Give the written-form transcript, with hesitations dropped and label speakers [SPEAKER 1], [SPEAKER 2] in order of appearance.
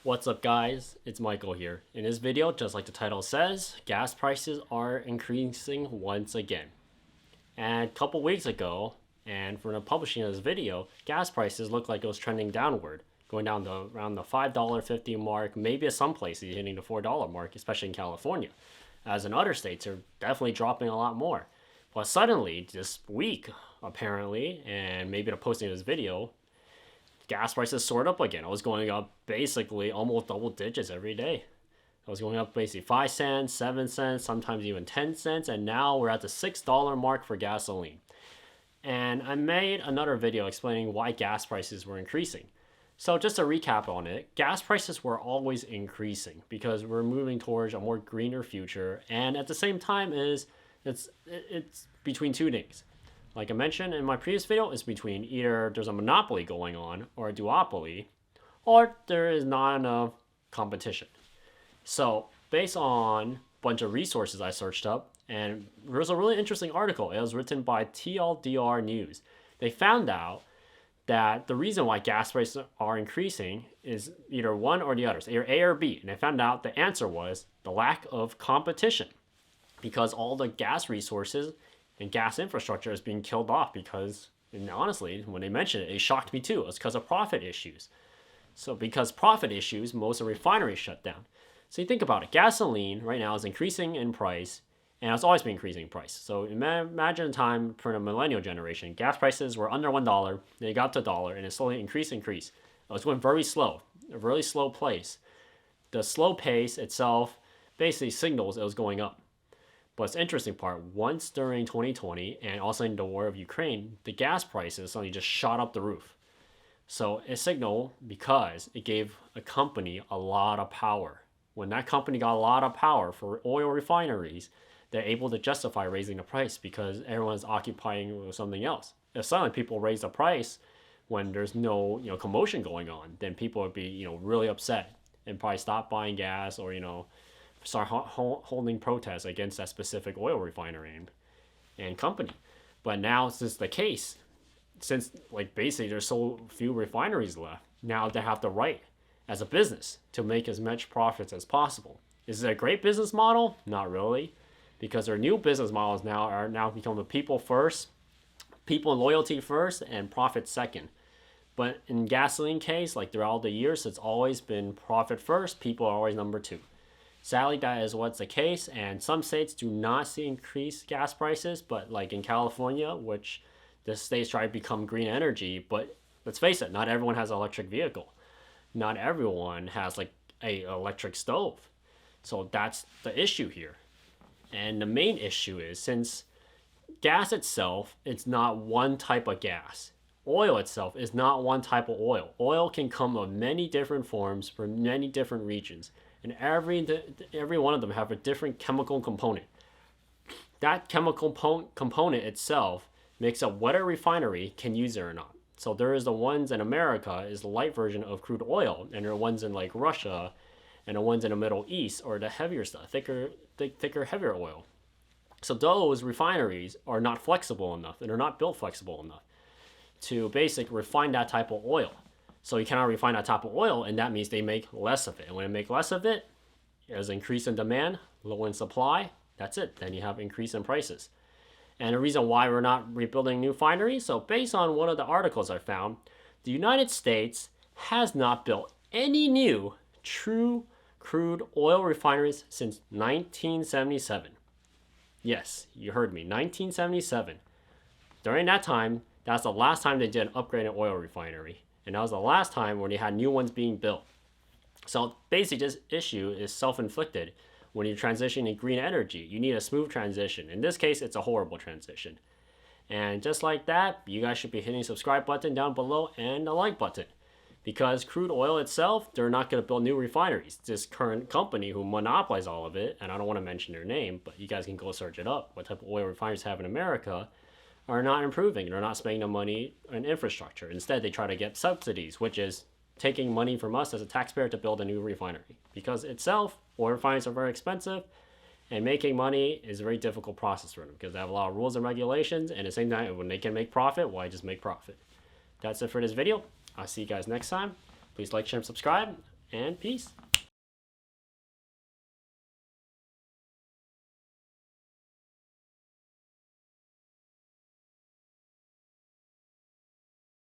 [SPEAKER 1] What's up guys, it's Michael here. In this video, just like the title says, gas prices are increasing once again. And a couple weeks ago, and for the publishing of this video, gas prices looked like it was trending downward, going down to around the $5.50 mark, maybe at some places hitting the $4 mark, especially in California. As in other states, are definitely dropping a lot more. But suddenly, this week, apparently, and maybe the posting of this video, gas prices soared up again. It was going up basically almost double digits every day. It was going up basically 5 cents, 7 cents, sometimes even 10 cents, and now we're at the $6 mark for gasoline. And I made another video explaining why gas prices were increasing. So just to recap on it, gas prices were always increasing because we're moving towards a more greener future, and at the same time it's between two things. Like I mentioned in my previous video, it's between either there's a monopoly going on or a duopoly, or there is not enough competition. So based on a bunch of resources I searched up, and there was a really interesting article. It was written by TLDR News. They found out that the reason why gas prices are increasing is either one or the other, so either A or B. And they found out the answer was the lack of competition, because all the gas resources and gas infrastructure is being killed off because, and honestly, when they mentioned it, it shocked me too. It's because of profit issues. So because profit issues, most of the refineries shut down. So you think about it, gasoline right now is increasing in price, and it's always been increasing in price. So imagine a time for the millennial generation, gas prices were under $1, they got to $1, and it slowly increased. It was going very slow, a really slow pace. The slow pace itself basically signals it was going up. But it's interesting part, once during 2020 and also in the war of Ukraine, the gas prices suddenly just shot up the roof. So it signaled because it gave a company a lot of power. When that company got a lot of power for oil refineries, they're able to justify raising the price because everyone's occupying with something else. If suddenly people raise the price when there's no commotion going on, then people would be really upset and probably stop buying gas or start holding protests against that specific oil refinery and company. But now since the case, since basically there's so few refineries left, now they have the right as a business to make as much profits as possible. Is it a great business model? Not really, because their new business models are now become the people first, people and loyalty first, and profit second. But in gasoline case, like throughout the years, it's always been profit first, people are always number two. Sadly, that is what's the case, and some states do not see increased gas prices, but like in California, which the states try to become green energy, but let's face it, not everyone has an electric vehicle. Not everyone has like a electric stove. So that's the issue here. And the main issue is, since gas itself, it's not one type of gas. Oil itself is not one type of oil. Oil can come in many different forms from many different regions. And every one of them have a different chemical component. That chemical component itself makes up whether a refinery can use it or not. So there is the ones in America is the light version of crude oil, and there are ones in like Russia, and the ones in the Middle East are the heavier stuff, thicker, heavier oil. So those refineries are not flexible enough, and they're not built flexible enough to basically refine that type of oil. So you cannot refine that type of oil, and that means they make less of it. And when they make less of it, there's an increase in demand, low in supply. That's it. Then you have increase in prices. And the reason why we're not rebuilding new refineries, so based on one of the articles I found, the United States has not built any new true crude oil refineries since 1977. Yes, you heard me, 1977. During that time, that's the last time they did an upgraded oil refinery. And that was the last time when they had new ones being built. So basically this issue is self-inflicted. When you're transitioning to green energy, you need a smooth transition. In this case, it's a horrible transition. And just like that, you guys should be hitting the subscribe button down below and the like button. Because crude oil itself, they're not going to build new refineries. This current company who monopolizes all of it, and I don't want to mention their name, but you guys can go search it up, what type of oil refineries have in America, are not improving. They're not spending the money on infrastructure. Instead, they try to get subsidies, which is taking money from us as a taxpayer to build a new refinery. Because itself, oil refineries are very expensive, and making money is a very difficult process for them because they have a lot of rules and regulations, and at the same time, when they can make profit, why just make profit? That's it for this video. I'll see you guys next time. Please like, share, and subscribe, and peace.